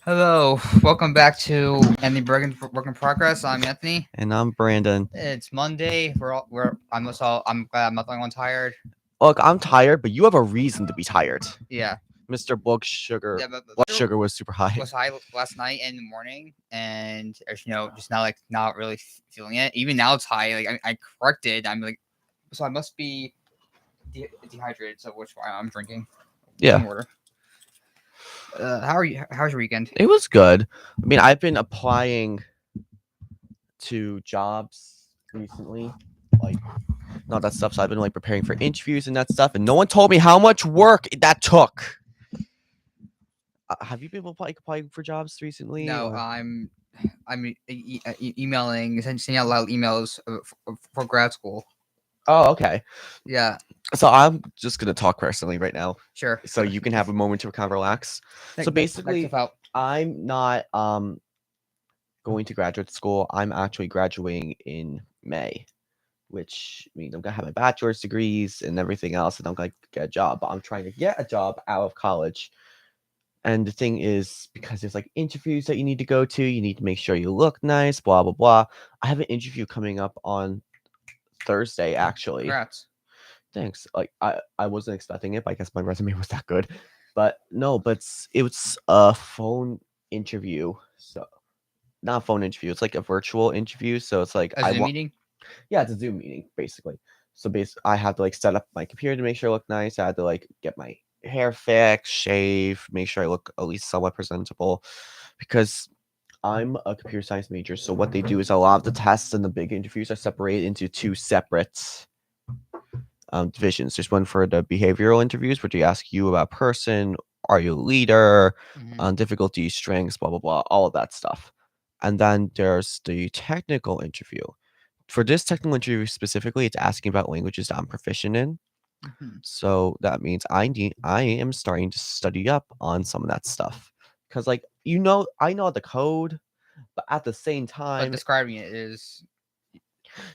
Hello, welcome back to Anthony Bergen Work in Progress. I'm Anthony. And I'm Brandon. It's Monday. I'm glad I'm not the only one tired. Look, I'm tired, but you have a reason to be tired. Yeah, Mr. Blood Sugar. yeah, but Blood sugar was super high. was high last night and in the morning, and just now not really feeling it. Even now it's high. Like I corrected. I'm like, so I must be dehydrated. So which why I'm drinking. Yeah, Some water. How are you? How's your weekend? it was good. I mean, I've been applying to jobs recently, like not that stuff. So I've been like preparing for interviews and that stuff, and no one told me how much work that took. Have you been applying for jobs recently? No, Or? I'm emailing, sending out a lot of emails for grad school. Oh, okay. Yeah, So I'm just gonna talk personally right now, sure. so you can have a moment to kind of relax. So Next basically, stuff out. I'm not going to graduate school. I'm actually graduating in May, which means I'm gonna have my bachelor's degrees and everything else, and I'm gonna get a job. But I'm trying to get a job out of college. And the thing is, because there's like interviews that you need to go to, you need to make sure you look nice, blah blah blah. I have an interview coming up on Thursday, actually. Congrats. Thanks. Like I wasn't expecting it, but I guess my resume was that good. But no, but it was a phone interview. So not a phone interview. It's like a virtual interview. So it's like A Zoom meeting? yeah, it's a Zoom meeting basically. So I had to like set up my computer to make sure I look nice. I had to like get my hair fixed, shave, make sure I look at least somewhat presentable, because I'm a computer science major. So what they do is a lot of the tests and the big interviews are separated into two separate divisions. There's one for the behavioral interviews, where they ask you about person, are you a leader, Mm-hmm. difficulty, strengths, blah blah blah, all of that stuff. And then there's the technical interview. For this technical interview specifically, it's asking about languages that I'm proficient in. Mm-hmm. So that means I am starting to study up on some of that stuff, because like I know the code, but at the same But time, describing it is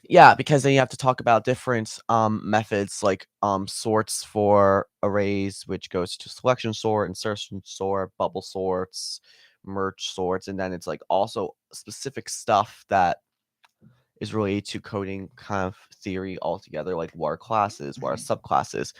yeah, because then you have to talk about different methods, like sorts for arrays, which goes to selection sort, insertion sort, bubble sorts, merge sorts, and then it's like also specific stuff that is related to coding kind of theory altogether, like what are classes, what are subclasses,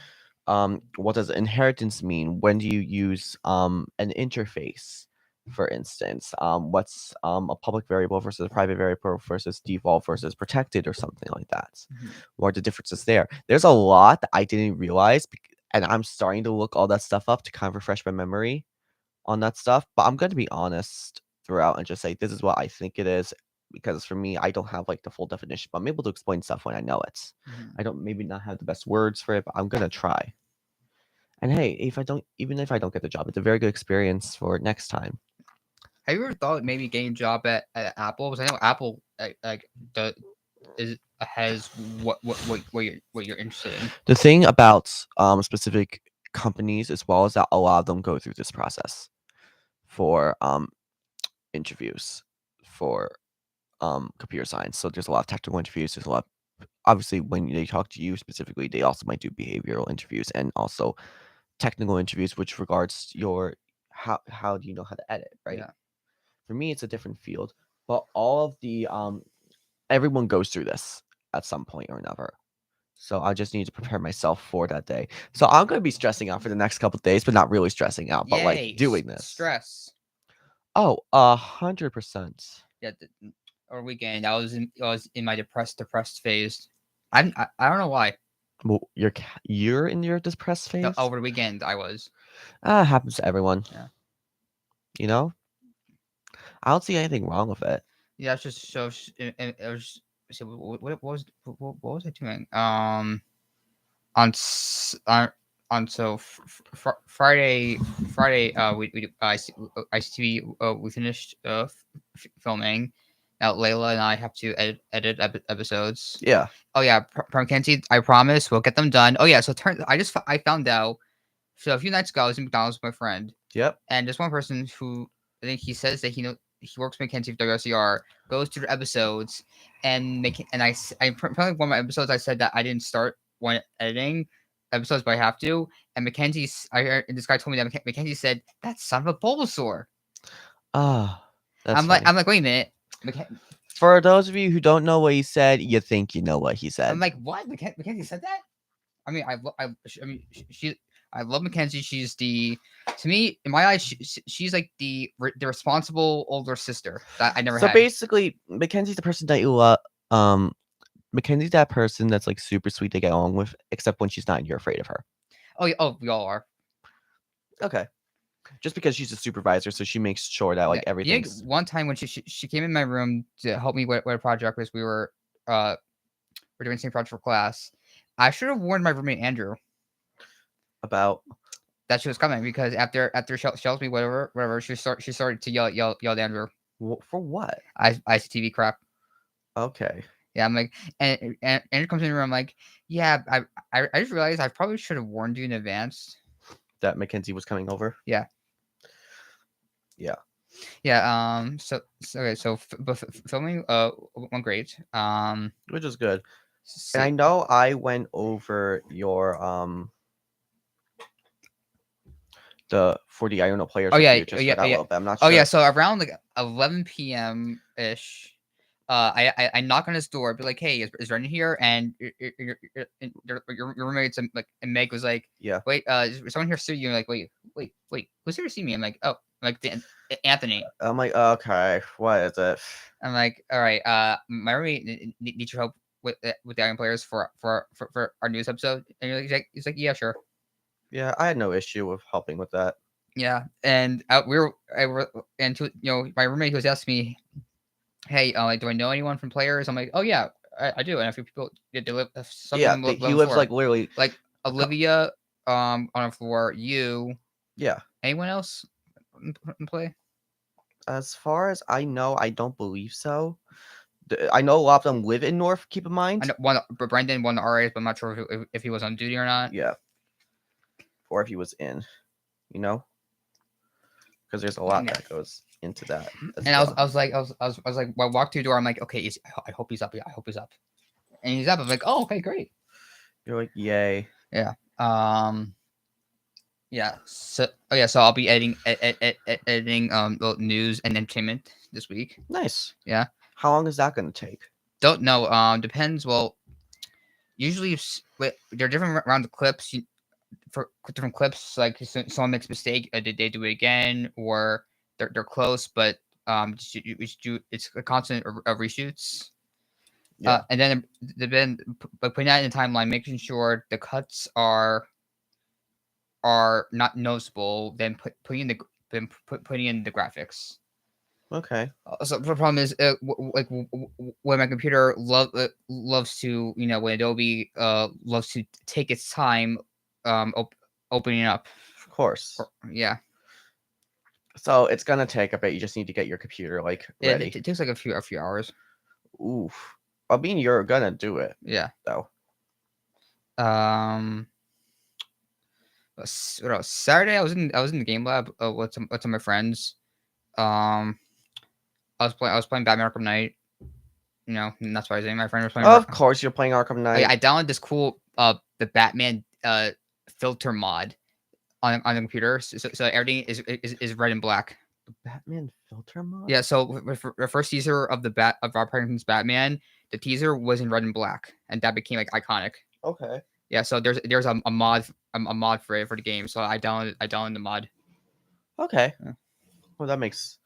what does inheritance mean, when do you use an interface, for instance, what's a public variable versus a private variable versus default versus protected or something like that. Mhm. What are the differences there? There's a lot that I didn't realize, and I'm starting to look all that stuff up to kind of refresh my memory on that stuff. But I'm going to be honest throughout and just say this is what I think it is, because for me, I don't have like the full definition, but I'm able to explain stuff when I know it. Mhm. I don't maybe not have the best words for it, but I'm gonna try. And hey, even if I don't get the job, it's a very good experience for next time. Have you ever thought maybe getting a job at Apple? Because I know Apple has what you're interested in. The thing about specific companies as well is that a lot of them go through this process for interviews for computer science. So there's a lot of technical interviews. There's a lot. Obviously, when they talk to you specifically, they also might do behavioral interviews and also technical interviews, which regards your how do you know how to edit, right? Yeah. For me, it's a different field, but all of the everyone goes through this at some point or another. So I just need to prepare myself for that day. So I'm gonna be stressing out for the next couple of days, but not really stressing out, but like Yay! doing this. Stress. Oh, 100%. Yeah. Or weekend. I was in my depressed phase. I don't know why. Well, you're in your depressed No, phase. over the weekend I was. Happens to everyone. Yeah. You know, I don't see anything wrong with it. Yeah. It's just so. It was. So what was I doing? On on so Friday we ICTV we finished filming. Now Layla and I have to edit episodes. Yeah. Oh yeah, Mackenzie, I promise we'll get them done. Oh yeah, so I found out. So a few nights ago I was in McDonald's with my friend, Yep. and there's one person who I think he says that he works with Mackenzie with WCR, goes through the episodes, and probably one of my episodes I said that I didn't start when editing episodes, but I have to. And Mackenzie, I heard, and this guy told me that Mackenzie said that son of a Bulbasaur. Ah, that's funny. I'm like, wait a minute. For those of you who don't know what he said, you think you know what he I'm said. like, what? Mackenzie said that? I mean, I mean, I love Mackenzie. She's to me, in my eyes, she's like the responsible older sister that I never So had. basically, Mackenzie's the person that you love. Um, Mackenzie's that person that's like super sweet to get along with, except when she's not and you're afraid of her. Oh, yeah, oh, we all are. Okay. Just because she's a supervisor, so she makes sure that like Yeah, you know, everything's one time when she came in my room to help me with a project was uh we're doing the same project for class. I should have warned my roommate Andrew about that she was coming because after she tells me whatever she started to yell at Andrew. for what? ICTV crap. Okay. Yeah, I'm like, and Andrew comes in the room. I'm like, yeah, I just realized I probably should have warned you in advance. That Mackenzie was coming over. Yeah. Yeah. Yeah. Okay. So filming went great. Which is good. And See, I know I went over your the 40 Iono players oh with yeah, you oh just yeah, for that oh yeah, little bit. I'm not oh yeah. sure. So around like 11 p.m. ish, I knock on his door, be like, "Hey, is Brendan here?" And your roommate's like, and Meg was like, Yeah. "Wait, is someone here see you?" And like, wait, who's here to see me? I'm like, "Oh, like Anthony." I'm like, okay, what is it? I'm like, "All right, my roommate needs your help with the Iron Players for our news episode." And he's like, "Yeah, sure." Yeah, I had no issue with helping with that. Yeah, and and my roommate was asking me, "Hey, like, do I know anyone from Players?" I'm like, "Oh yeah, I do." And a few people, they live, some of Yeah, them live he on the lives floor, like literally. like Olivia, on the floor. You, Yeah. anyone else in play? As far as I know, I don't believe so. I know a lot of them live in North. Keep in I mind. know one, but Brandan won the RAs, but I'm not sure if he was on duty or not. Yeah, or if he was in, you know, because there's a lot Yeah. that goes into that as And well. I was like, when I walked through the door, I'm like, okay, I hope he's up. Yeah, I hope he's up. And he's up. I'm like, oh, okay, great. You're like, yay. Yeah. Yeah. So so I'll be editing news and entertainment this week. Nice. Yeah. How long is that going to take? Don't know. Depends. Well, usually there are different rounds of clips. For different clips, like someone makes a mistake, did they do it again, or they're close, but we should do it's a constant of reshoots. Yeah. And then but putting that in the timeline, making sure the cuts are not noticeable, then putting in the graphics. Okay. So the problem is, when my computer loves to, when Adobe loves to take its time, opening up. Of course. Yeah, So it's gonna take a bit. You just need to get your computer like ready. it takes like a few hours. Oof. I mean, you're gonna do it Yeah. though. Um. What else? Saturday, I was in the game lab with some of my friends. Um. I was playing Batman Arkham Knight. And that's why I was saying my friend was playing. Of course, you're playing Arkham Knight. I downloaded this cool the Batman filter mod on the computer, so everything is red and black. Batman filter mod. Yeah, so the first teaser of Rob Pattinson's Batman, the teaser was in red and black, and that became like iconic. Okay. Yeah, so there's a mod for it for the game, so I downloaded the mod. Okay. Yeah. Well, that makes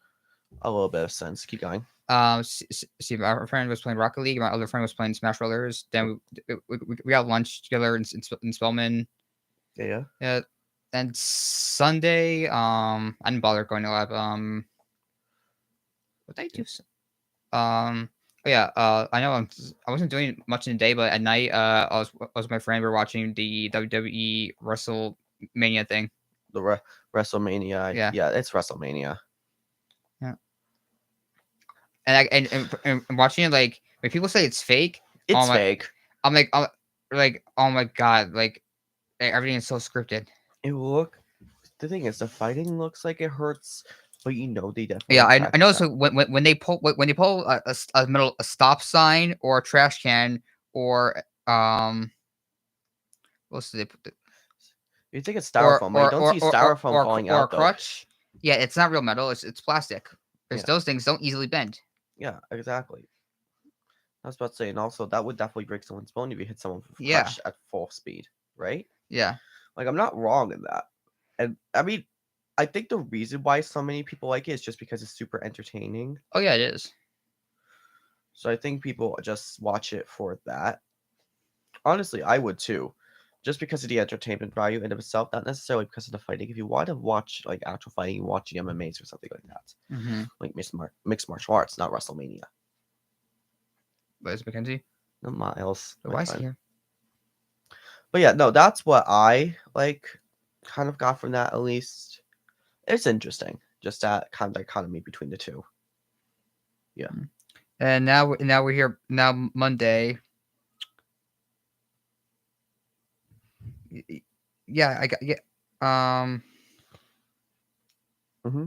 a little bit of sense. Keep going. See, my friend was playing Rocket League. My other friend was playing Smash Brothers. Then we got lunch together in Spellman. Yeah. Yeah, and Sunday, I didn't bother going to lab. What did I do? Oh yeah. I know I wasn't doing much in the day, but at night, I was with my friend. We were watching the WWE WrestleMania thing. The WrestleMania. Yeah. Yeah, it's WrestleMania. Yeah. And watching it, like when people say it's fake, It's fake. I'm like, oh my god, like everything is so scripted. The thing is, the fighting looks like it hurts, but they definitely. Yeah, I know. So when they pull a stop sign or a trash can or what's the You think it's styrofoam, but you don't see styrofoam falling or a out though. crutch. Yeah, it's not real metal. It's plastic. because Yeah. those things don't easily bend. Yeah, exactly. I was about to say, and also that would definitely break someone's bone if you hit someone with a Yeah, crutch at full speed, right? yeah. Like, I'm not wrong in that. And I mean, I think the reason why so many people like it is just because it's super entertaining. Oh yeah, it is. So I think people just watch it for that. Honestly, I would too. Just because of the entertainment value in itself, not necessarily because of the fighting. If you want to watch like actual fighting, watching MMAs or something like that, Mm-hmm. like mixed martial arts, not WrestleMania. Where's Mackenzie? No, Miles, my Why is he friend. here? But yeah, no, that's what I like. Kind of got from that at least. It's interesting, just that kind of dichotomy between the two. Yeah. And now we're here now Monday. Yeah, I got yeah. Um, Mm-hmm.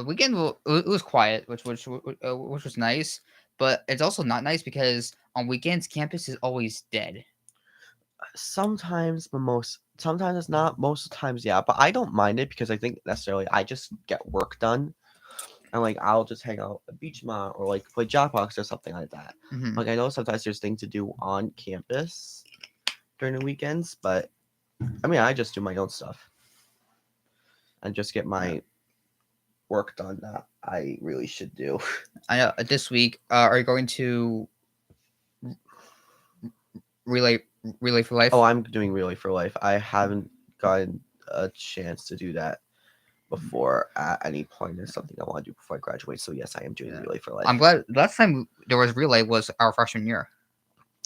weekend it was quiet, which was nice, but it's also not nice because on weekends campus is always dead. Sometimes, but sometimes it's not. Most of the times, yeah. But I don't mind it because I think necessarily I just get work done, and like I'll just hang out at Beachmont or like play Jackbox or something like that. Mm-hmm. Like I know sometimes there's things to do on campus during the weekends, but I mean I just do my own stuff and just get Yeah. my work done that I really should do. I know this week. Are you going to relay relay for life? Oh, I'm doing Relay for Life. I haven't gotten a chance to do that before at any point. It's something I want to do before I graduate. So yes, I am doing Yeah. Relay for I'm Life. glad last time there was relay was our freshman year.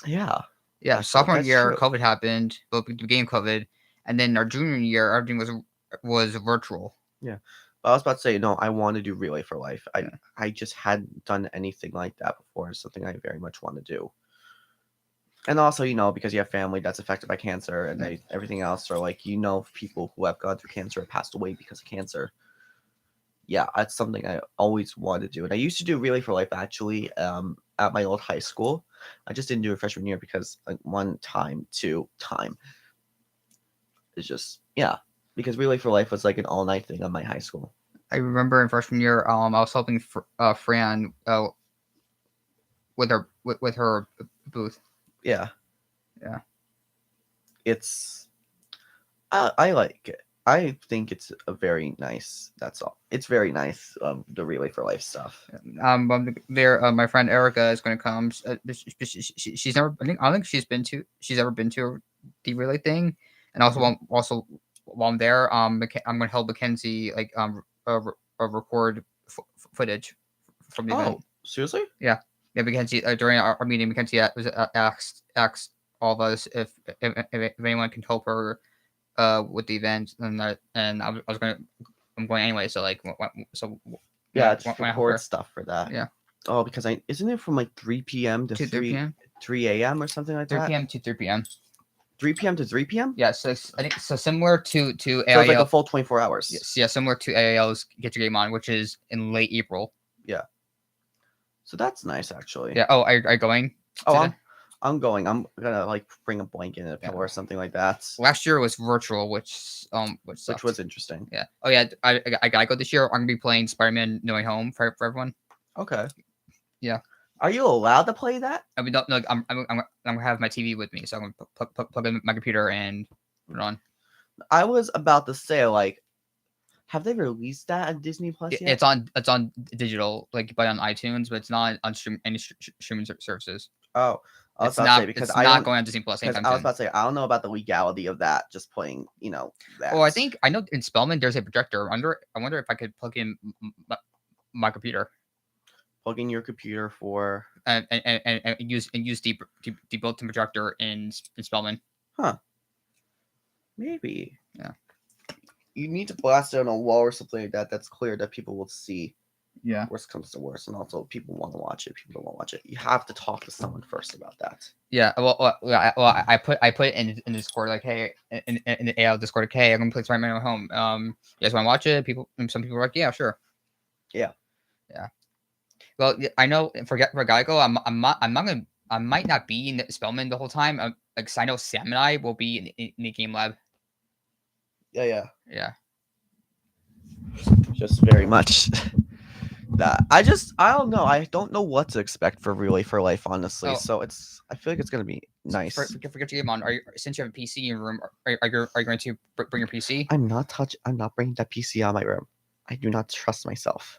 Yeah, Yeah, sophomore that's year, true. COVID happened. Well, the game COVID, and then our junior year, everything was virtual. Yeah, but I was about to say no. I want to do Relay for Life. Yeah. I just hadn't done anything like that before. It's something I very much want to do. And also, because you have family that's affected by cancer and everything else, or like people who have gone through cancer and passed away because of cancer. Yeah, that's something I always wanted to do. And I used to do Relay for Life actually at my old high school. I just didn't do it freshman year because like time. It's just because Relay for Life was like an all night thing on my high school. I remember in freshman year, I was helping Fran with her booth. Yeah, Yeah, it's I like it. I think it's a very nice. That's all. It's very nice. The Relay for Life stuff. there. My friend Erica is going to come. She's never. I don't think she's ever been to the relay thing, and also while I'm there, I'm going to help Mackenzie record footage from the event. Oh, seriously? Yeah, Mackenzie during our meeting, Mackenzie was asked all of us if anyone can help her with the event, and I was going to. I'm going anyway, so like, Yeah, just when I help record her. stuff for that. Yeah. Oh, because isn't it from like 3 p.m. to 3 p.m. 3 a.m. or something like 3 that? p.m. to 3 p.m. 3 p.m. to 3 p.m. Yeah, so I think so similar to So it's like a AIL. full 24 hours. Yes, yeah, similar to AIL's Get Your Game On, which is in late April. Yeah. So that's nice, actually. Yeah. Oh, are you going? Oh, I'm going. I'm gonna like bring a blanket and a pillow Yeah. or something like that. Last year was virtual, which sucked. was interesting. Yeah. Oh yeah, I gotta go this year. I'm gonna be playing Spider-Man No Way Home for everyone. Okay. Yeah. Are you allowed to play that? I mean, no, I'm gonna have my TV with me, so I'm gonna plug in my computer and put it on. I was about to say, like, have they released that on Disney Plus yet? It's on digital, like you buy it on iTunes, but it's not on any streaming services. Oh, I was It's about not. to say because It's I not don't. going on Disney Plus Because anytime I was soon. about to say I don't know about the legality of that. Just playing, that. Oh, I know in Spellman there's a projector. I wonder if I could plug in my computer Plugging your computer for. and use the built-in projector in Spellman. Huh. Maybe. Yeah. You need to blast it on a wall or something like that. That's clear that people will see. Yeah. Worst comes to worst, and also people want to watch it. People don't want to watch it. You have to talk to someone first about that. Yeah. I put it in Discord like, hey, in the AL Discord, like, hey, I'm gonna play Spider-Man at home. You guys want to watch it? Some people are like, yeah, sure. Yeah. Yeah. Well, I know for Geico, I might not be in Spellman the whole time. Like, 'cause I know Sam and I will be in the game lab. Yeah. Yeah. just very much that. I don't know. I don't know what to expect for Relay for Life, honestly. Oh, So I feel like it's gonna be nice. forget your game on. Since you have a PC in your room, are you going to bring your PC? I'm not bringing that PC out of my room. I do not trust myself.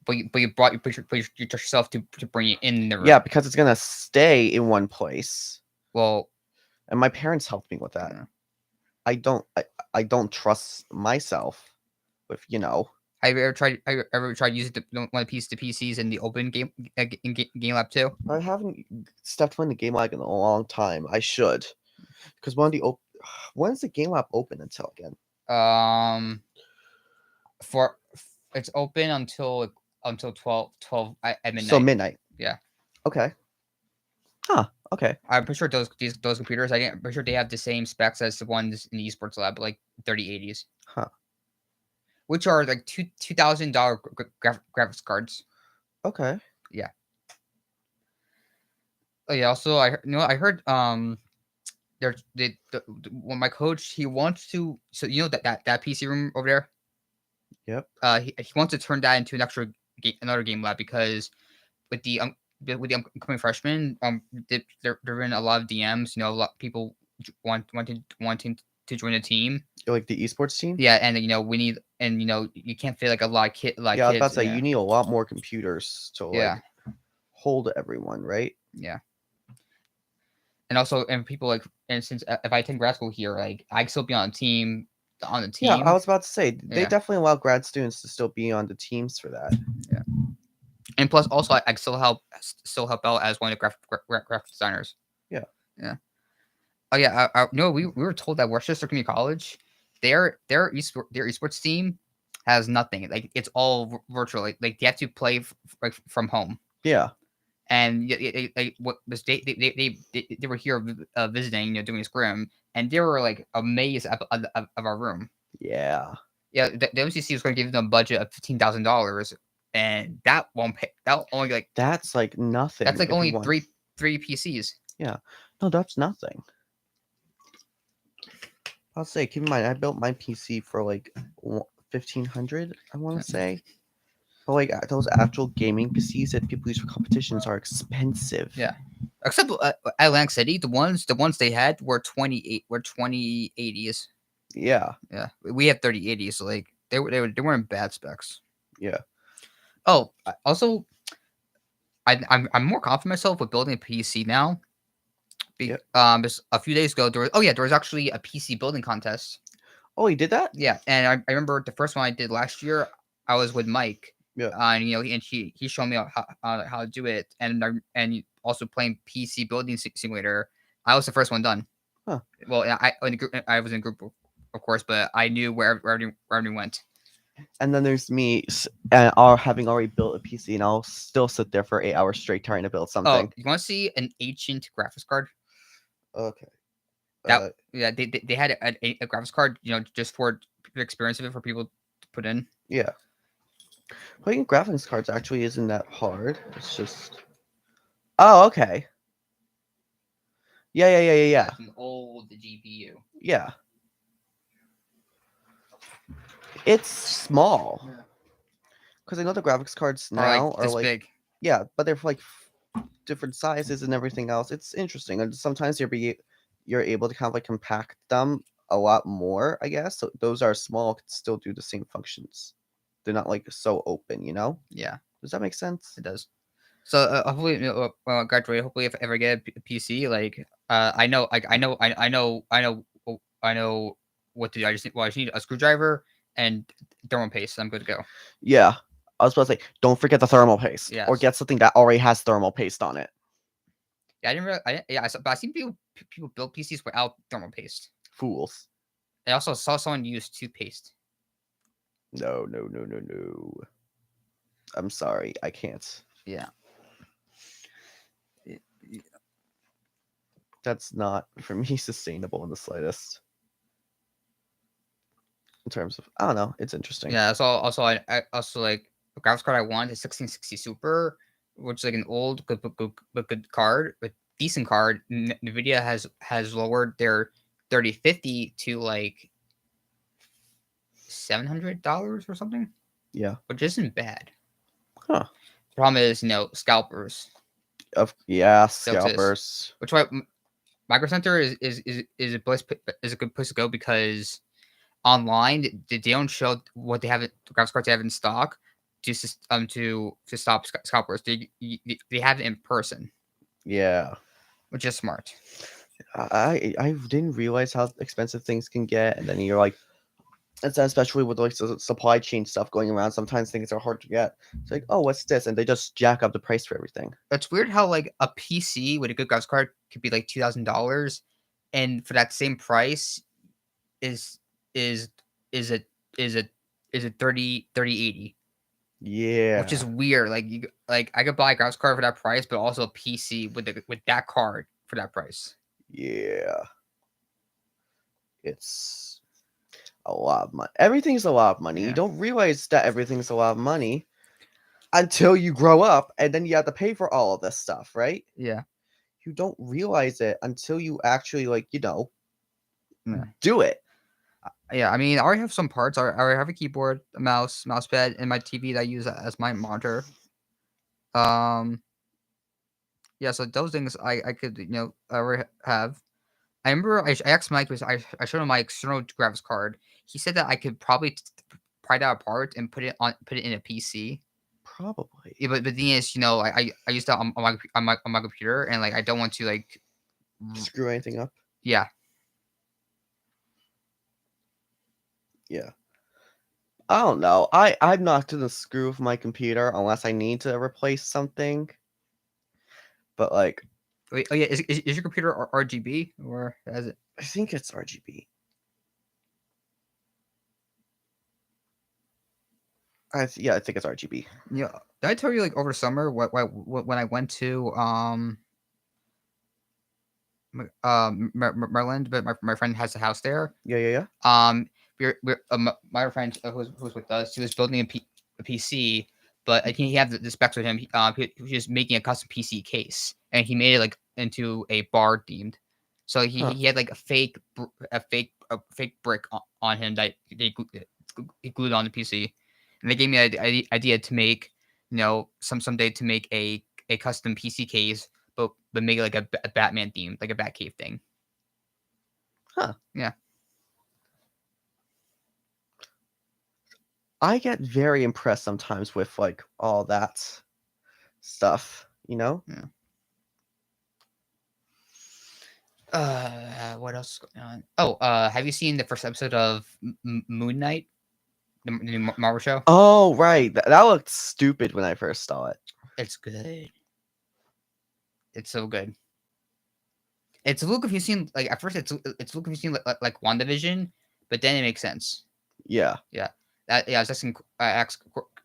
But you brought you trust yourself to bring it in the room. Yeah, because it's gonna stay in one place, Well, and my parents helped me with that. yeah. I don't trust myself with Have you ever tried using one of the PCs in the open game lab too? I haven't stepped foot in the game lab in a long time. I should, because when's the game lab open until again? Um, for it's open until 12 at midnight. So midnight. Yeah. Okay. Huh. Okay. I'm pretty sure those computers. I'm pretty sure they have the same specs as the ones in the esports lab, like 3080s, Huh. which are like $2,000 graphics cards. Okay. Yeah. Oh yeah. Also, I heard there's when my coach he wants to that PC room over there. Yep. He wants to turn that into another game lab because with the upcoming freshmen, there been a lot of DMs. A lot of people wanting to join the team. Like the esports team. Yeah, and we need, and you can't fit like a lot of Yeah, I was about kids. to say Yeah, you need a lot more computers to yeah, hold everyone, right? yeah. And also, and people and since if I attend grad school here, like I can still be on the team. Yeah, I was about to say they Yeah. definitely allow grad students to still be on the teams for that. Yeah. And plus, also, I still help out as one of the graphic designers. Yeah. Yeah. Oh yeah. No, we were told that Worcester Community College, their esports team has nothing. Like it's all virtual. Like they have to play from home. Yeah. And what was they were here visiting, doing a scrim, and they were like amazed of our room. Yeah. Yeah, the MCC was going to give them a budget of $15,000, and that won't pay. That only That's like nothing. that's like if you only want- three PCs. Yeah. No, that's nothing. I'll say, keep in mind, I built my PC for like 1,500. I want to say, but like those actual gaming PCs that people use for competitions are expensive. Yeah. Except Atlantic City, the ones they had were 2080s. Yeah. Yeah, we had 3080s, so like they weren't bad specs. Yeah. Oh, also, I'm more confident myself with building a PC now. Yep. Mm-hmm. A few days ago, there was actually a PC building contest. Oh, you did that? Yeah, and I remember the first one I did last year. I was with Mike. Yeah. And and he showed me how to do it, and also playing PC building simulator. I was the first one done. Huh. Well, I was in a group, of course, but I knew where everyone went. And then there's me, having already built a PC, and I'll still sit there for 8 hours straight trying to build something. Oh, you want to see an ancient graphics card? Okay. Yeah, they had a graphics card, just for the experience of it for people to put in. Yeah. Putting graphics cards actually isn't that hard. It's just. Oh, okay. Yeah. That's an old GPU. Yeah. It's small. Because I know the graphics cards now are like big. Yeah, but they're for like different sizes and everything else. It's interesting, and sometimes you're able to kind of like compact them a lot more, I guess. So those are small, can still do the same functions. They're not like so open, Yeah, Does that make sense? it does. So hopefully, when I graduate, hopefully, if I ever get a PC, I know what to do. I just need a screwdriver and thermal paste. I'm good to go. Yeah. I was supposed to say, don't forget the thermal paste, or Yes. get something that already has thermal paste on it. Yeah, I didn't really. But I seen people build PCs without thermal paste. Fools. I also saw someone use toothpaste. No. I'm sorry, I can't. Yeah. That's not for me sustainable in the slightest. In terms of, I don't know, it's interesting. Yeah. So also I also like the graphics card I want is 1660 Super, which is like an old good card, but decent card. Nvidia has lowered their 3050 to like $700 or something. Yeah. which isn't bad. Huh. Problem is, scalpers Yeah, still exist. scalpers. Which why Micro Center is a place is a good place to go because online they don't show what they have graphics cards they have in stock to stop scalpers. They have it in person, Yeah. which is smart. I didn't realize how expensive things can get, and then you're like, especially with like supply chain stuff going around. Sometimes things are hard to get. It's like, oh, what's this? And they just jack up the price for everything. It's weird how like a PC with a good graphics card could be like $2,000, and for that same price is is is a is a is a 3080, which is Yeah. weird. Like I could buy a graphics card for that price, but also a PC with that card for that price. Yeah. It's a lot of money. Everything's a lot of money. You Yeah. don't realize that everything's a lot of money until you grow up, and then you have to pay for all of this stuff, right? Yeah. You don't realize it until you actually Yeah. do it. Yeah, I mean, I already have some parts. I already have a keyboard, a mouse pad, and my TV that I use as my monitor. Um, yeah, so those things I could I already have. I remember I asked Mike because I showed him my external graphics card. He said that I could probably pry that apart and put it in a PC. Probably. Yeah, but the thing is, I use that on my computer, and like I don't want to like Screw anything up. yeah. Yeah. I don't know. I'm not gonna screw with my computer unless I need to replace something. But like, Wait, oh yeah, is your computer RGB or is it? I think it's RGB. Yeah, I think it's RGB. Yeah, did I tell you like over summer when I went to Maryland, but my friend has a house there. Yeah, yeah, yeah. My friend who was with us, he was building a PC, but I think he had the specs with him. He was just making a custom PC case, and he made it like into a bar themed. So Huh. he had like a fake brick on him that he glued on the PC, and they gave me an idea to make someday to make a custom PC case, but make it like a Batman theme, like a Batcave thing. Huh. Yeah. I get very impressed sometimes with like all that stuff, Yeah. What else is going on? Oh, have you seen the first episode of Moon Knight, the new Marvel show? Oh, right. That looked stupid when I first saw it. It's good. It's so good. It's a little confusing. Like at first, it's a little confusing, like WandaVision, but then it makes sense. Yeah. Yeah. I was texting. I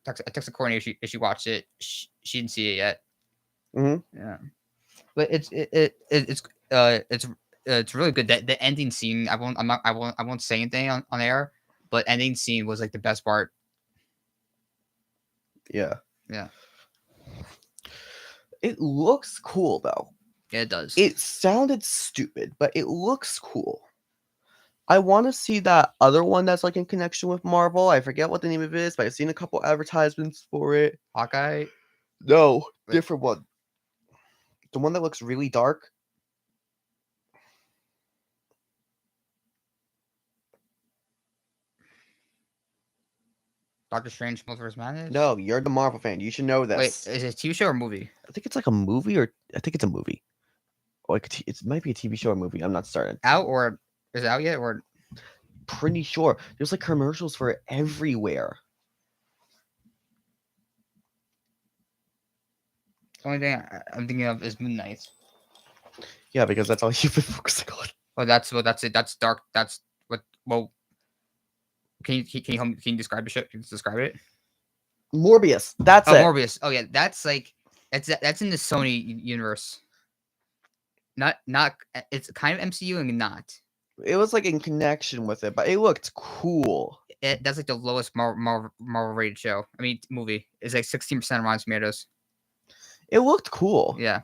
texted Courtney if she watched it. She didn't see it yet. Mm-hmm. Yeah. But it's really good. That the ending scene, I won't say anything on air, but ending scene was like the best part. Yeah. Yeah. It looks cool though. Yeah, it does. It sounded stupid, but it looks cool. I want to see that other one that's like in connection with Marvel. I forget what the name of it is, but I've seen a couple advertisements for it. Hawkeye? No, different one. The one that looks really dark. Doctor Strange Multiverse Madness? No, you're the Marvel fan. You should know this. Wait, is it a TV show or movie? I think it's like a movie, or I think it's a movie. Or it might be a TV show or movie. I'm not certain. Out or is it out yet or? Pretty sure. There's like commercials for it everywhere. The only thing I'm thinking of is Moon Knight. Yeah, because that's all you've been focusing on. Oh, that's it. That's dark. That's what. Well, can you describe the show? Can you describe it? Morbius. That's it. Morbius. Oh yeah, that's like that's in the Sony universe. Not it's kind of MCU and not. It was like in connection with it, but it looked cool. That's like the lowest Marvel rated show. I mean movie. It's like 16% on Rotten Tomatoes. It looked cool. Yeah.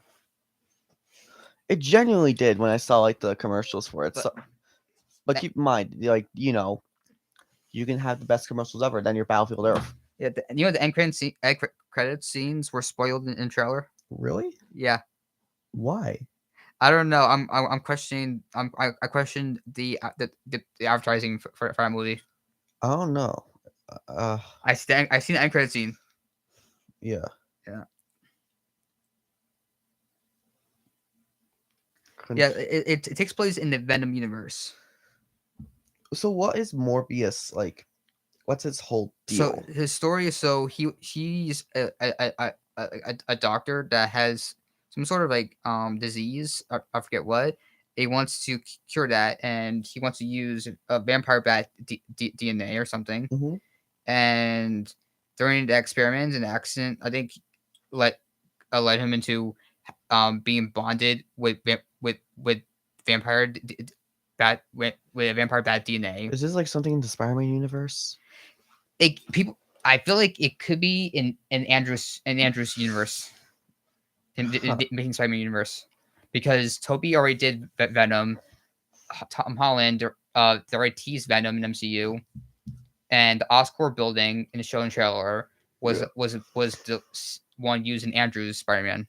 It genuinely did when I saw like the commercials for it. But keep in mind, like you can have the best commercials ever. Then your Battlefield Earth. Yeah, the end credit scenes were spoiled in trailer. Really? Yeah, Why? I don't know. I'm questioning. I questioned the advertising for that movie. I don't know. Uh, I seen the end credit scene. yeah. Yeah, yeah. Conf- It takes place in the Venom universe. So what is Morbius like? What's his whole So deal? his story is he's a doctor that has some sort of like disease. I forget what. He wants to cure that, and he wants to use a vampire bat DNA or something. Hmm. And during the experiment, an accident, I think, let led him into being bonded with vampire bat with a vampire bat DNA. Is this like something in the Spider-Man universe? It people I feel like it could be in Andrew's universe, in Huh. the Amazing Spider-Man universe, because Toby already did Venom. Tom Holland they already teased Venom in MCU, and the Oscorp building in the show and trailer was Yeah. the one used in Andrew's Spider-Man.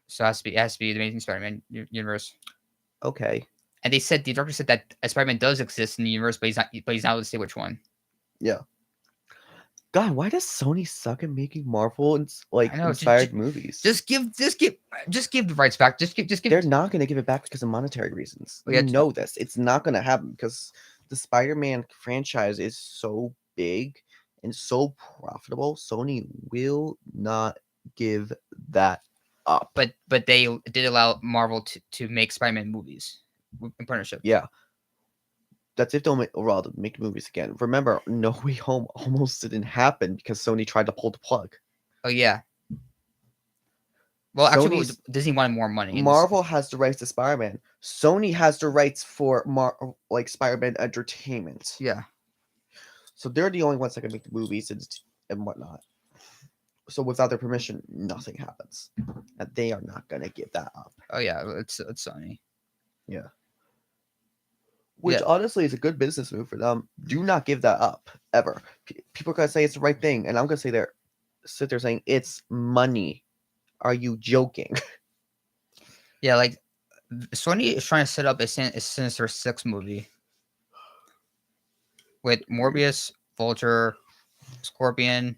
So it has to be the Amazing Spider-Man universe. Okay. And the director said that a Spider-Man does exist in the universe, but he's not able to say which one. Yeah. God, why does Sony suck at making Marvel and I like know. inspired movies? Just give the rights back. Just give. They're not going to give it back because of monetary reasons. Oh, You yeah, know this. It's not going to happen because the Spider-Man franchise is so big and so profitable. Sony will not give that up. but they did allow Marvel to make Spider-Man movies in partnership. Yeah, that's if they'll make movies again. Remember, No Way Home almost didn't happen because Sony tried to pull the plug. Oh yeah. Well, actually, Sony's Disney wanted more money. Marvel has the rights to Spider-Man. Sony has the rights for like Spider-Man Entertainment. Yeah. So they're the only ones that can make the movies and whatnot. So without their permission, nothing happens. And they are not gonna give that up. Oh yeah. It's Sony. Yeah. Which Yeah. honestly is a good business move for them. Do not give that up ever. People are gonna say it's the right thing, and I'm gonna sit there saying it's money. Are you joking? Yeah. Like Sony is trying to set up a Sinister Six movie with Morbius, Vulture, Scorpion,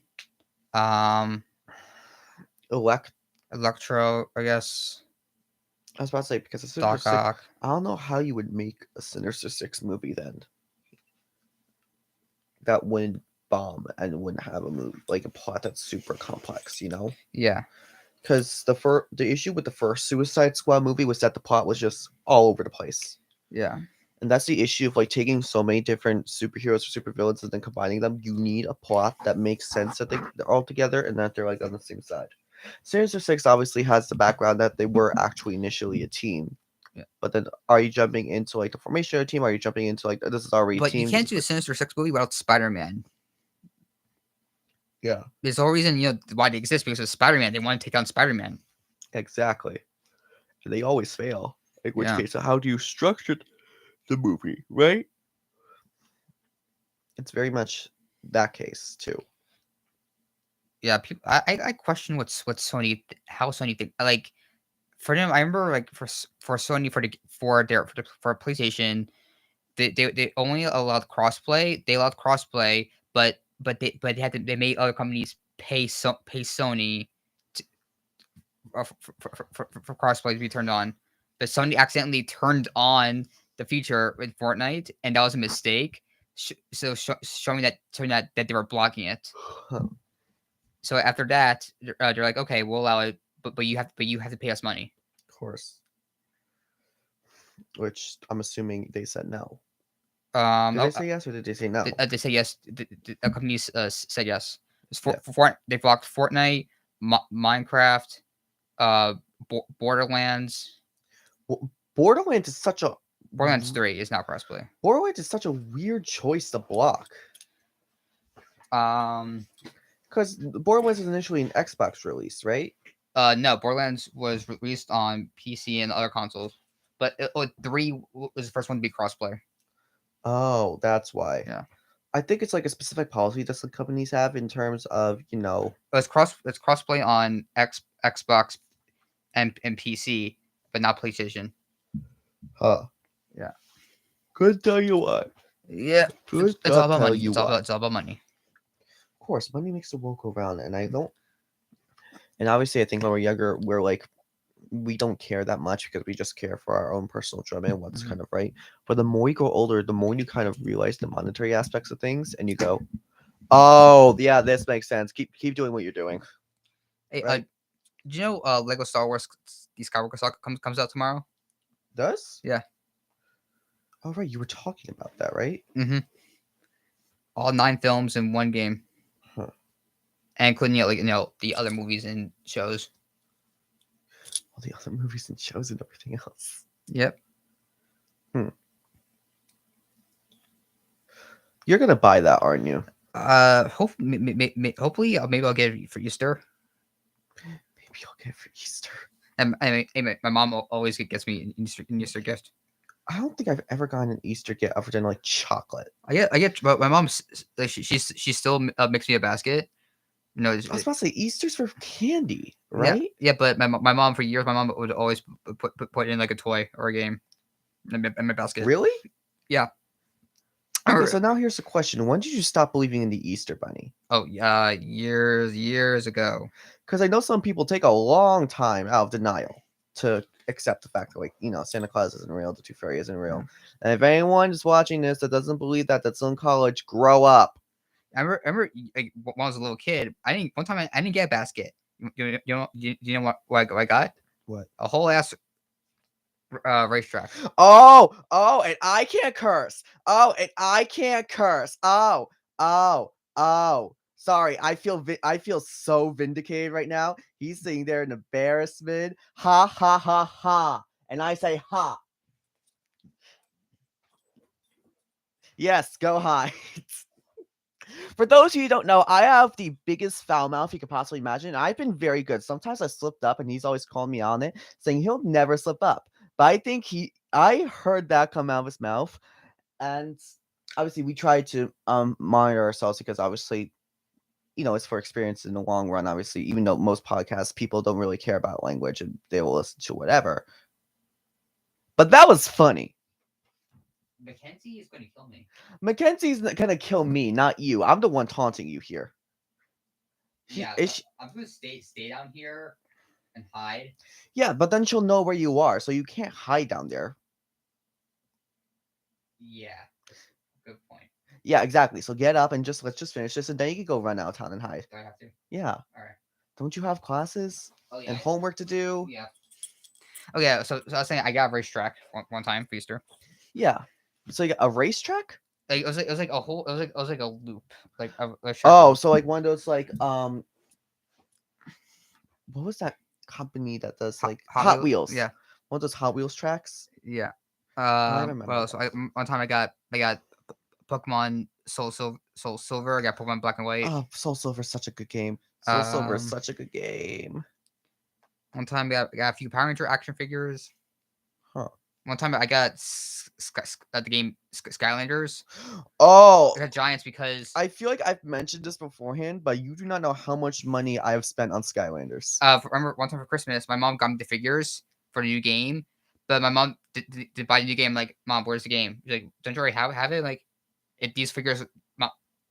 um, Elect. Electro, I guess, I was about to say because a Sinister Doc Six. Ock. I don't know how you would make a Sinister Six movie then. That wouldn't bomb and wouldn't have a movie like a plot that's super complex. Yeah. Because the issue with the first Suicide Squad movie was that the plot was just all over the place. Yeah. And that's the issue of like taking so many different superheroes or supervillains and then combining them. You need a plot that makes sense that they're all together and that they're like on the same side. Sinister Six obviously has the background that they were actually initially a team. Yeah. But then are you jumping into like the formation of a team? Are you jumping into like this is already a But you team? can't do a Sinister Six movie without Spider-Man. Yeah, There's the whole reason why they exist, because of Spider-Man. They want to take on Spider-Man. exactly. And they always fail. Like which Yeah. case, how do you structure the movie, right? It's very much that case too. Yeah. I question how Sony think, like, for them. I remember, like, for Sony, for PlayStation, they only allowed crossplay. They allowed crossplay, but they made other companies pay Sony to, for crossplay to be turned on. But Sony accidentally turned on the feature with Fortnite, and that was a mistake. Showing that they were blocking it. Huh, So after that, they're like, okay, we'll allow it, but you have to pay us money. of course. Which I'm assuming they said no. Did Oh, they say yes or did they say no? they say yes. The companies said yes. It's Yeah. they blocked Fortnite, Minecraft, uh, Borderlands. Borderlands is such a Borderlands 3 is now crossplay. Borderlands is such a weird choice to block Um, because Borderlands was initially an Xbox release, right? no, Borderlands was released on PC and other consoles, but 3 was the first one to be crossplay. Oh, that's why. Yeah. I think it's like a specific policy that some companies have in terms of, It's crossplay on Xbox and PC, but not PlayStation. huh. Yeah. Could tell you what. Yeah. Could It's all God about tell money. you what. It's all about money. Of course, money makes the world go round, and I don't. And obviously, I think when we're younger, we're like, we don't care that much because we just care for our own personal enjoyment and what's Mhm. kind of right. But the more you grow older, the more you kind of realize the monetary aspects of things, and you go, "Oh, yeah, this makes sense. Keep doing what you're doing." Hey, Right? do you know Lego Star Wars the Skywalker Saga comes out tomorrow? Does? Yeah. Oh, right. You were talking about that, right? Mm-hmm. All 9 films in one game, Huh. and including the other movies and shows. All the other movies and shows and everything else. Yep. You're gonna buy that, aren't you? Hopefully, maybe I'll get it for Easter. Maybe you'll get it for Easter. And my mom always gets me an Easter gift. I don't think I've ever gotten an Easter gift other than like chocolate. But my mom's like she still makes me a basket. No, I was about to say Easter's for candy, yeah, right? yeah. But my mom for years, my mom would always put in like a toy or a game in my basket. Really? Yeah. Okay, so now here's the question: when did you stop believing in the Easter Bunny? Oh, years ago. Because I know some people take a long time out of denial to accept the fact that, like, Santa Claus isn't real, the Tooth Fairy isn't real. And if anyone is watching this that doesn't believe that, that's in college, grow up. I remember like, when I was a little kid. One time I didn't get a basket. You know what I got? What? A whole ass racetrack. Oh, and I can't curse. Oh, and I can't curse. Oh. Sorry, I feel so vindicated right now. He's sitting there in embarrassment. Ha ha ha ha. And I say ha. Yes, go high. For those of you who don't know, I have the biggest foul mouth you could possibly imagine. I've been very good. Sometimes I slipped up, and he's always calling me on it, saying he'll never slip up. But I think I heard that come out of his mouth, and obviously we try to monitor ourselves because obviously, it's for experience in the long run. Obviously, even though most podcasts people don't really care about language and they will listen to whatever. But that was funny. Mackenzie is going to kill me. Mackenzie's gonna kill me, not you. I'm the one taunting you here. I'm going to stay down here and hide. Yeah, but then she'll know where you are, so you can't hide down there. Yeah, good point. Yeah, exactly. So get up and let's just finish this, and then you can go run out of town and hide. Do I have to? Yeah. All right. Don't you have classes Oh yeah. and homework to do? Yeah. Oh yeah. So I was saying I got a racetrack one time for Easter. Yeah. So you got a racetrack? Like it was like a whole it was like a loop like a Oh, circle. so like one of those like what was that company that does like Hot Wheels? Yeah. One of those Hot Wheels tracks? Yeah. I remember. Well, so one time I got Pokemon Soul Silver. I got Pokemon Black and White. Oh, Soul Silver is such a good game. Soul Silver is such a good game. One time I got a few Power Ranger action figures. Huh. One time I got the game Skylanders. Oh, I got Giants because I feel like I've mentioned this beforehand, but you do not know how much money I have spent on Skylanders. remember one time for Christmas, my mom got me the figures for the new game, but my mom did buy the new game. Like, Mom, where's the game? She's like, don't you already have it? Like, if these figures,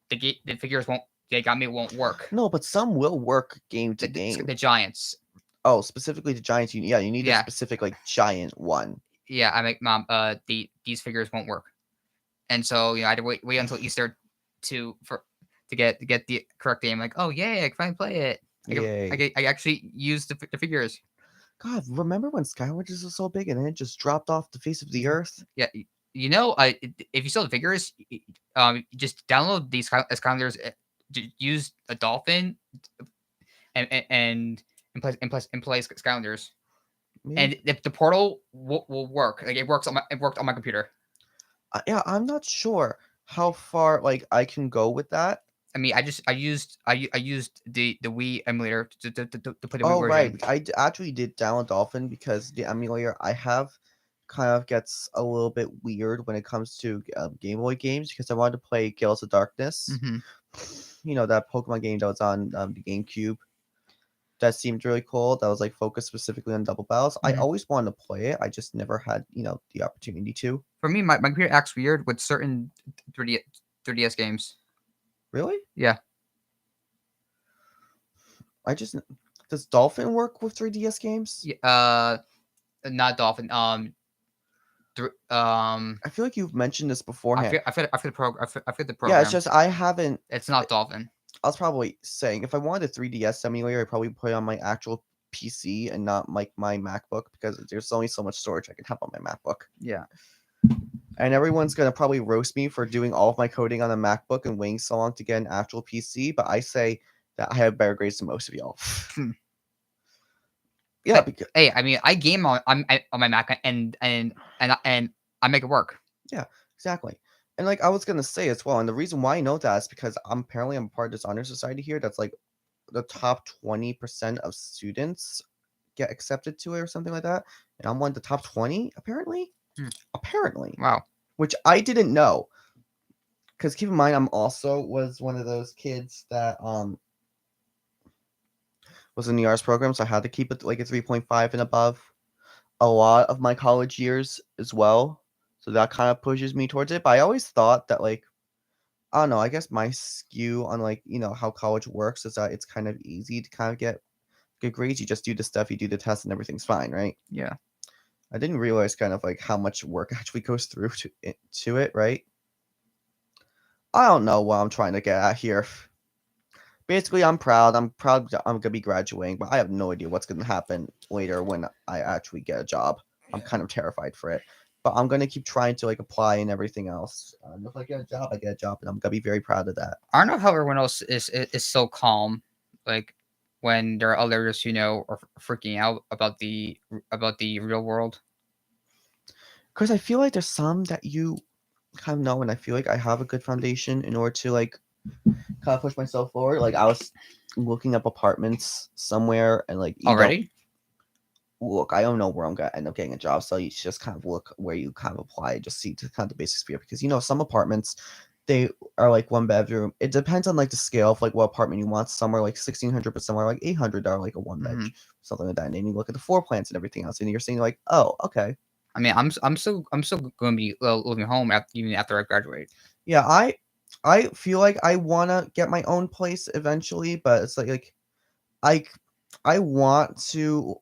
the figures they got me won't work. No, but some will work game to game. The Giants. Oh, specifically the Giants. You need a specific like giant one. Yeah, I make Mom. These figures won't work, and so I had to wait until Easter to get the correct game. Like, oh yeah, I can finally play it. I actually used the figures. God, remember when Skywatches was so big and then it just dropped off the face of the earth? Yeah, if you sell the figures, just download these Skylanders. Use a dolphin, and play Skylanders, and if the portal will work, like it worked on my computer. Yeah, I'm not sure how far like I can go with that. I mean, I used the Wii emulator to play the Wii Oh, version. right. I actually did download Dolphin because the emulator I have kind of gets a little bit weird when it comes to Game Boy games because I wanted to play Gales of Darkness. Mm-hmm. You know, that Pokemon game that was on the GameCube. That seemed really cool. That was like focused specifically on double battles. I Mhm. always wanted to play it. I just never had, the opportunity to. For me, my computer acts weird with certain 3D 3DS games. Really? Yeah. I just does Dolphin work with 3DS games? Not Dolphin. I feel like you've mentioned this beforehand. I feel the I feel the Yeah, it's program. just I haven't. It's not Dolphin. I was probably saying if I wanted a 3DS emulator, I'd probably put it on my actual PC and not like my MacBook because there's only so much storage I can have on my MacBook. Yeah. And everyone's gonna probably roast me for doing all of my coding on a MacBook and waiting so long to get an actual PC, but I say that I have better grades than most of y'all. Hmm. Yeah, because Hey, I mean, I game on my Mac and I make it work. yeah, exactly. And like I was gonna say as well, and the reason why I know that is because I'm part of this honor society here. That's like the top 20% of students get accepted to it or something like that, and I'm one of the top 20 apparently. Hmm. Apparently, Wow. which I didn't know. Because keep in mind, I'm also was one of those kids that was in the arts program, so I had to keep it like a 3.5 and above. A lot of my college years as well, so that kind of pushes me towards it. But I always thought that like I don't know. I guess my skew on like how college works is that it's kind of easy to kind of get good grades. You just do the stuff, you do the test, and everything's fine, right? Yeah. I didn't realize kind of like how much work actually goes through to it, right? I don't know what I'm trying to get at here. Basically, I'm proud. I'm proud that I'm gonna be graduating, but I have no idea what's gonna happen later when I actually get a job. I'm kind of terrified for it, but I'm gonna keep trying to like apply and everything else. If I get a job, I get a job, and I'm gonna be very proud of that. I don't know how everyone else is so calm, like when there are others are freaking out about the real world. Because I feel like there's some that you kind of know, and I feel like I have a good foundation in order to like kind of push myself forward. Like I was looking up apartments somewhere, and like you don't Already? look. I don't know where I'm gonna end up getting a job, so you should just kind of look where you kind of apply, just see to kind of the basic sphere. Because some apartments they are like one bedroom. It depends on like the scale of like what apartment you want. Some are like 1,600, but some are like 800 are like a one bed, Hmm. something like that. And then you look at the floor plans and everything else, and you're seeing like, oh, okay, I mean, I'm still going to be living home even after I graduate. yeah. I feel like I wanna get my own place eventually, but it's like I I want to.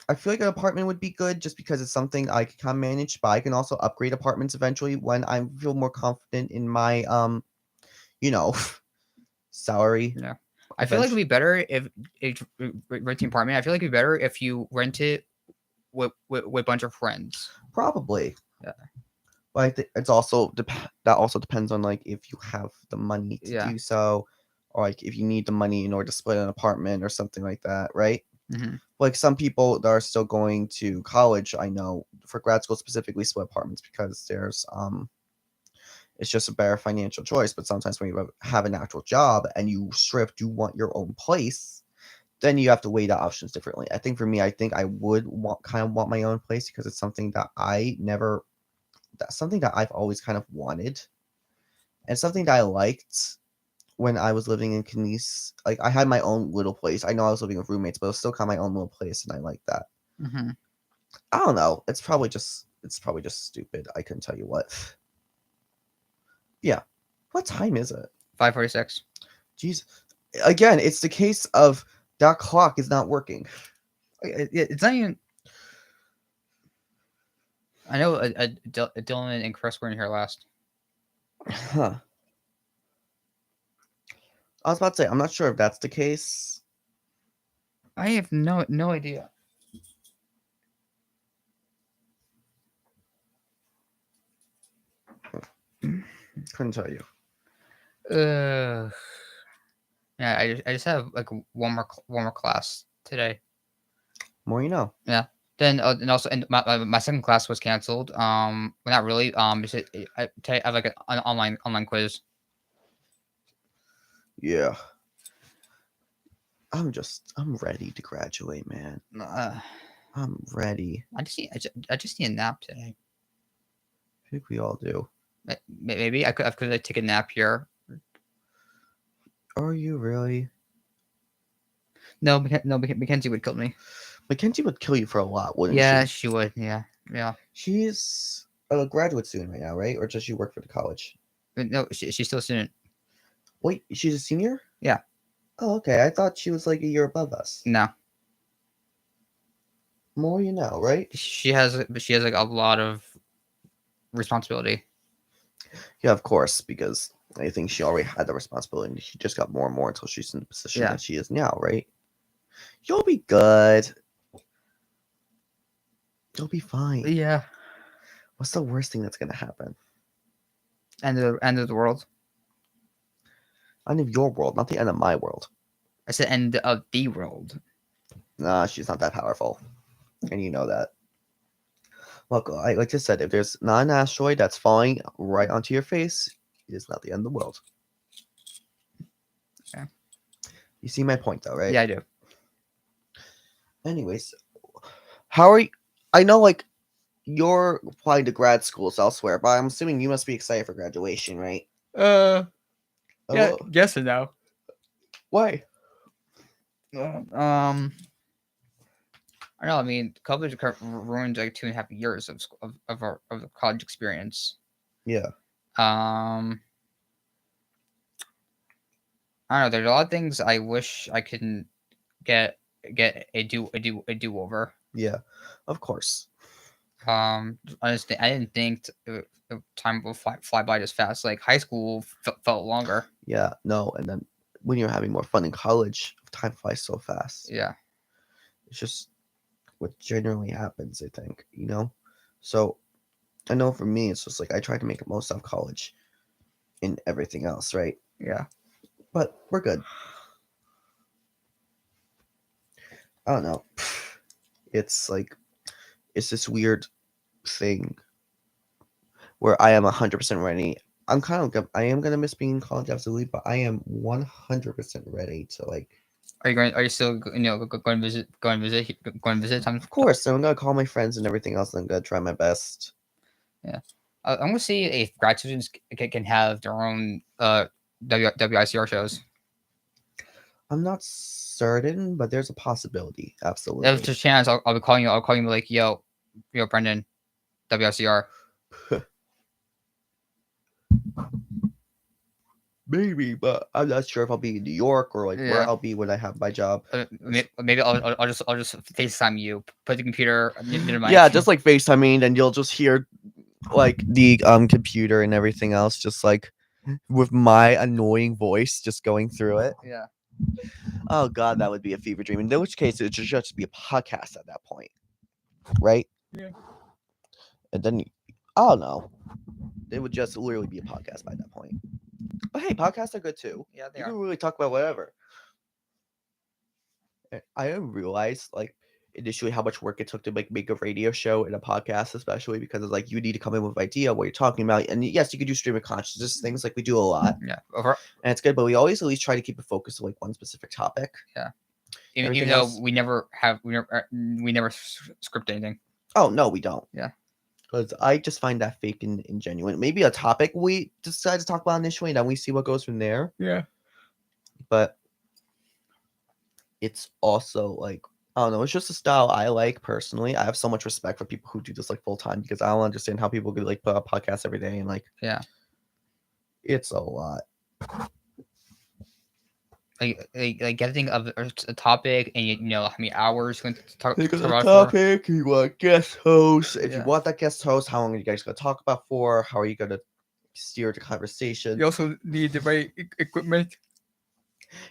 I feel like an apartment would be good just because it's something I can kind of manage, but I can also upgrade apartments eventually when I feel more confident in my you know, salary. Yeah. I feel like it'd Eventually, be better if renting apartment. I feel like it'd be better if you rent it with a bunch of friends. probably. Yeah. But I think it's also that also depends on like if you have the money to Yeah. do so, or like if you need the money in order to split an apartment or something like that, right? Hmm. Like some people that are still going to college, I know for grad school specifically split apartments because there's it's just a better financial choice. But sometimes when you have an actual job and you strip do want your own place, then you have to weigh the options differently. I think for me, I think I would want my own place because it's something that I never that's something that I've always kind of wanted and something that I liked when I was living in Canese. Like I had my own little place. I know I was living with roommates, but it was still kind of my own little place, and I like that. Hmm. I don't know. It's probably just stupid. I couldn't tell you what. Yeah. What time is it? 5:46. Jeez. Again, it's the case of that clock is not working. It's not even. I know Dylan and Chris were in here last. Huh. I was about to say, I'm not sure if that's the case. I have no idea. Couldn't tell you. Uh, yeah. I just have like one more class today. More you know. Yeah. Then and also and my second class was canceled. Well, not really. I have like an online quiz. Yeah. I'm ready to graduate, man. Uh, I'm ready. I just need a nap today. I think we all do. Maybe I could like, take a nap here. Are you really? No, Mackenzie would kill me. Mackenzie would kill you for a lot, wouldn't Yeah, she? she would. Yeah, yeah. She's a graduate student right now, right? Or does she work for the college? But no, she's still a student. Wait, she's a senior? Yeah. Oh, okay. I thought she was like a year above us. No, More you know, right? she has like a lot of responsibility. Yeah, of course, because I think she already had the responsibility and she just got more and more until she's in the position Yeah. that she is now, right? You'll be good. You'll be fine. Yeah. What's the worst thing that's gonna happen? End of the world. End of your world, not the end of my world. I said end of the world. Nah, she's not that powerful. And you know that. Look, like I said, if there's not an asteroid that's falling right onto your face, it is not the end of the world. Okay. You see my point, though, right? Yeah, I do. Anyways, how are you? I know, like, you're applying to grad schools elsewhere, but I'm assuming you must be excited for graduation, right? Yeah. Oh, Yes and no. why? I know. I mean, college ruined like 2.5 years of the college experience. Yeah. I don't know. There's a lot of things I wish I could get a do over. Yeah, of course. I didn't think time will fly by this fast. Like high school felt longer. Yeah, no, and then when you're having more fun in college, time flies so fast. Yeah. It's just what generally happens, I think, you know? So I know for me, it's just like I try to make the most of college and everything else, right? Yeah. But we're good. I don't know. It's like, it's this weird thing where I am 100% ready. I am gonna miss being in college, absolutely, but I am 100% ready to like. Are you still going to visit time? Of course, I'm gonna call my friends and everything else, and I'm gonna try my best. Yeah. I'm gonna see if grad students can have their own WICR shows. I'm not certain, but there's a possibility. Absolutely. If there's a chance, I'll be calling you. I'll call you like, yo, Brandan, WICR. Maybe, but I'm not sure if I'll be in New York or like where Yeah. I'll be when I have my job. Maybe I'll just FaceTime you. Put the computer near my Yeah, just like FaceTiming, and you'll just hear like the computer and everything else, just like with my annoying voice just going through it. Yeah. Oh god, that would be a fever dream. In which case, it would just be a podcast at that point, right? Yeah. And then I don't know. It would just literally be a podcast by that point. But hey, podcasts are good too. Yeah, they You are. can really talk about whatever. I didn't realize like initially how much work it took to make a radio show and a podcast, especially because it's like you need to come in with an idea what you're talking about. And yes, you could do stream of consciousness things like we do a lot, Yeah. and it's good. But we always at least try to keep it focused on like one specific topic. Yeah. Even Everything though else- we never script anything. Oh no, we don't. Yeah. Because I just find that fake and ingenuine. Maybe a topic we decide to talk about initially, and then we see what goes from there. Yeah. But it's also like I don't know. It's just a style I like personally. I have so much respect for people who do this like full time because I don't understand how people could like put out podcasts every day and like Yeah. it's a lot. Like getting a topic and you know how many hours you're going to talk Pick a about for. topic. You want a guest host. If you Yeah. want that guest host, how long are you guys gonna talk about for? How are you gonna steer the conversation? You also need the right equipment.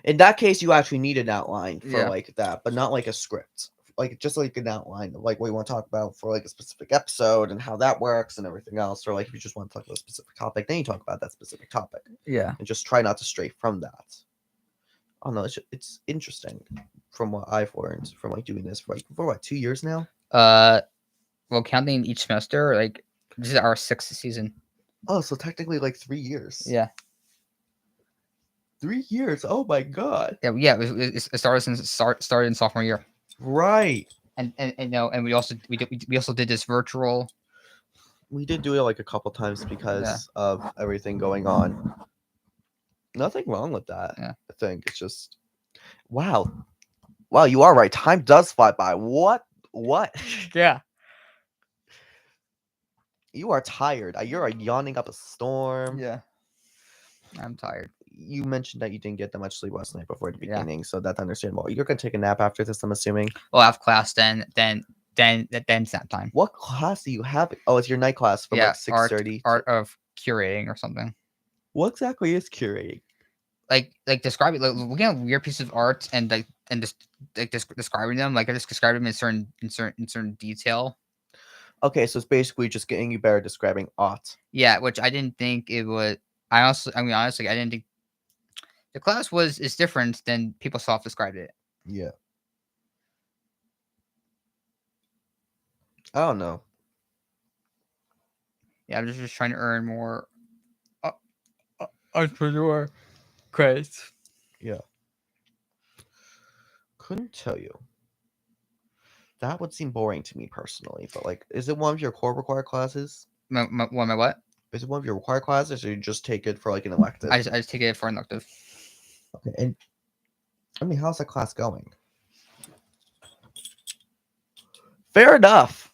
In that case, you actually need an outline for Yeah. like that, but not like a script. Like just like an outline of like what you want to talk about for like a specific episode and how that works and everything else. Or like if you just want to talk about a specific topic, then you talk about that specific topic Yeah. and just try not to stray from that. I don't know. It's interesting from what I've learned from like doing this for like for what 2 years now. Well, counting each semester, like this is our 6th season. Oh, so technically like 3 years. Yeah. 3 years. Oh my god. Yeah. It started in sophomore year. Right. and no, and we also did this virtual. We did do it like a couple times because of everything going on. Nothing wrong with that. Yeah. I think it's just wow. Wow, you are right. Time does fly by. What? What? Yeah. You are tired. You're yawning up a storm. Yeah. I'm tired. You mentioned that you didn't get that much sleep last night before the Yeah. beginning, so that's understandable. You're gonna take a nap after this, I'm assuming. We'll have class then nap time. What class do you have? Oh, it's your night class from like 6:30. Art of curating or something. What exactly is curating? Like describe it. Like looking at weird pieces of art and just describing them. Like I just describe them in certain detail. Okay, so it's basically just getting you better describing art. Yeah, which I didn't think it would. Honestly, I didn't think the class is different than people soft described it. Yeah. I don't know. Yeah, I'm just trying to earn more entrepreneur credits. Yeah. Couldn't tell you. That would seem boring to me personally, but like, is it one of your core required classes? My what? Is it one of your required classes, or you just take it for like an elective? I just take it for an elective. Okay, and I mean, how's that class going? Fair enough.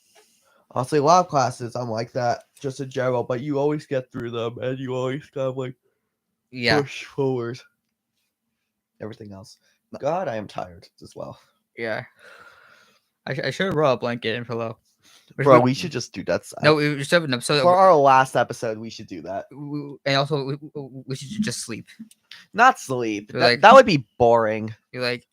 Honestly, a lot of classes I'm like that, just in general, but you always get through them, and you always kind of like push forward. Everything else. God, I am tired as well. Yeah. I should have brought a blanket and pillow. Bro, we should just do that. No, we just have an episode. For our last episode, we should do that. And also, we should just sleep. Not sleep. Like, that would be boring. You're like.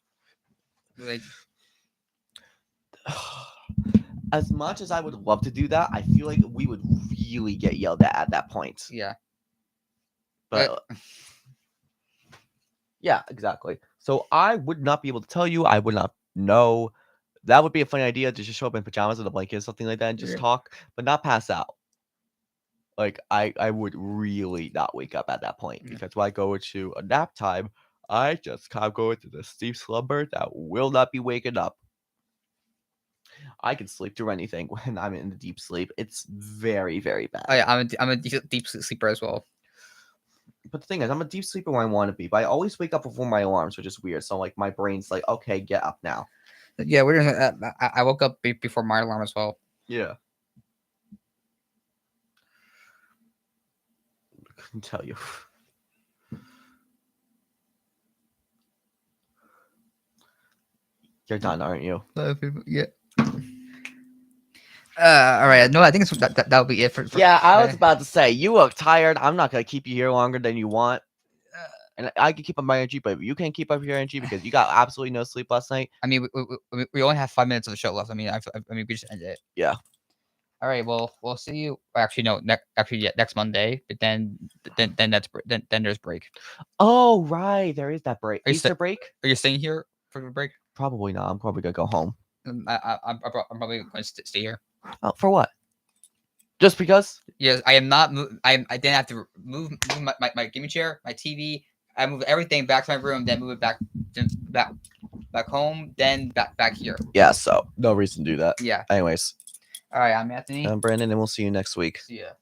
As much as I would love to do that, I feel like we would really get yelled at that point. Yeah. But yeah, exactly. So I would not be able to tell you. I would not know. That would be a funny idea to just show up in pajamas with a blanket or something like that and just talk, but not pass out. Like I would really not wake up at that point because when I go into a nap time, I just kind of go into this deep slumber that will not be waking up. I can sleep through anything when I'm in the deep sleep. It's very, very bad. Oh yeah, I'm a deep sleeper as well. But the thing is, I'm a deep sleeper when I want to be, but I always wake up before my alarms, which is weird. So like my brain's like, okay, get up now. Yeah, I woke up before my alarm as well. Yeah. I couldn't tell you. You're done, aren't you? Yeah. All right. No, I think that'll be it for yeah, I was about to say, you look tired. I'm not gonna keep you here longer than you want. And I can keep up my energy, but you can't keep up your energy because you got absolutely no sleep last night. I mean, we only have 5 minutes of the show left. I mean, we just ended it. Yeah. All right. Well, we'll see you. Actually, no. Next Monday. But then there's break. Oh right, there is that break. Easter break. Are you staying here for the break? Probably not. I'm probably gonna go home. I'm probably going to stay here. Oh, for what? Just because? Yes, I am not. I didn't have to move my gaming chair, my TV. I moved everything back to my room, then move it back home, then back here. Yeah, so no reason to do that. Yeah. Anyways. All right, I'm Anthony. I'm Brandon, and we'll see you next week. See ya.